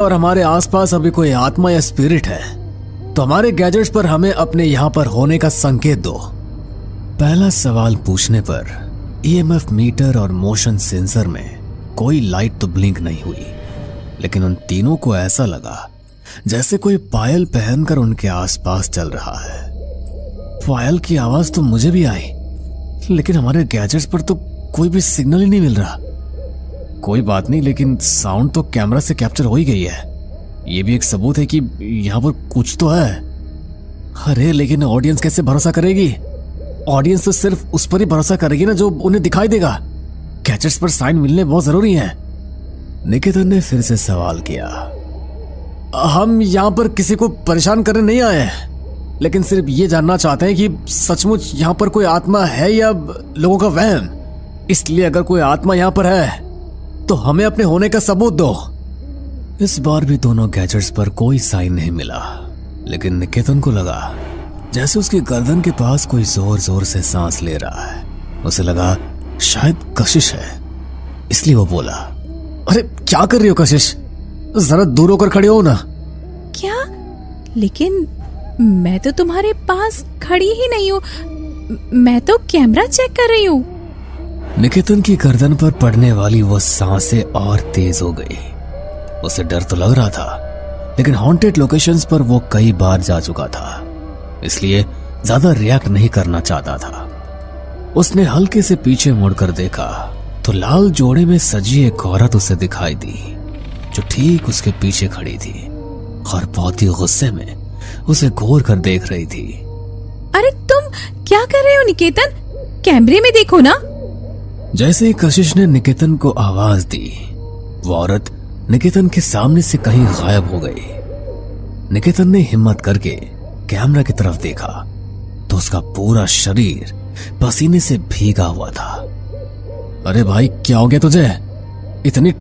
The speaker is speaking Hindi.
और हमारे आसपास अभी कोई आत्मा या स्पिरिट है तो हमारे गैजेट्स पर हमें अपने यहाँ पर होने का संकेत दो। पहला सवाल पूछने पर ईएमएफ मीटर और मोशन सेंसर में कोई लाइट तो ब्लिंक नहीं हुई, लेकिन उन तीनों को ऐसा लगा जैसे कोई पायल पहनकर उनके आसपास चल रहा है। पायल की आवाज तो मुझे भी आई, लेकिन हमारे गैजेट्स पर तो कोई भी सिग्नल ही नहीं मिल रहा। कोई बात नहीं, लेकिन साउंड तो कैमरा से कैप्चर हो ही गई है। ये भी एक सबूत है कि यहाँ पर कुछ तो है। अरे लेकिन ऑडियंस कैसे भरोसा करेगी? ऑडियंस तो सिर्फ उस पर ही भरोसा करेगी ना जो उन्हें दिखाई देगा। गैजेट्स पर साइन मिलने बहुत जरूरी है। निकेतन ने फिर से सवाल किया। हम यहाँ पर किसी को परेशान करने नहीं आए हैं, लेकिन सिर्फ ये जानना चाहते हैं कि सचमुच यहाँ पर कोई आत्मा है या लोगों का वहम। इसलिए अगर कोई आत्मा यहाँ पर है तो हमें अपने होने का सबूत दो। इस बार भी दोनों गैजेट्स पर कोई साइन नहीं मिला, लेकिन निकेतन को लगा जैसे उसकी गर्दन के पास कोई जोर जोर से सांस ले रहा है। उसे लगा शायद कशिश है, इसलिए वो बोला, अरे क्या कर रही हो कशिश? जरा दूर होकर खड़े हो ना। क्या? लेकिन मैं तो तुम्हारे पास खड़ी ही नहीं हूँ, मैं तो कैमरा चेक कर रही हूँ। निकेतन की गर्दन पर पड़ने वाली वो सांसें और तेज हो गई। उसे डर तो लग रहा था, लेकिन हॉन्टेड लोकेशंस पर वो कई बार जा चुका था, इसलिए ज्यादा रिएक्ट नहीं करना चाहता था। उसने हल्के से पीछे मुड़कर देखा तो लाल जोड़े में सजी एक औरत उसे दिखाई दी, जो ठीक उसके पीछे खड़ी थी और बहुत ही गुस्से में उसे घूर कर देख रही थी। अरे तुम क्या कर रहे हो निकेतन? कैमरे में देखो ना। जैसे ही कशिश ने निकेतन को आवाज दी, वो औरत निकेतन के सामने से कहीं गायब हो गई। निकेतन ने हिम्मत करके कैमरा की तरफ देखा तो उसका पूरा शरीर पसीने से भीगा हुआ था। अरे भाई क्या हो गया तुझे? इतनी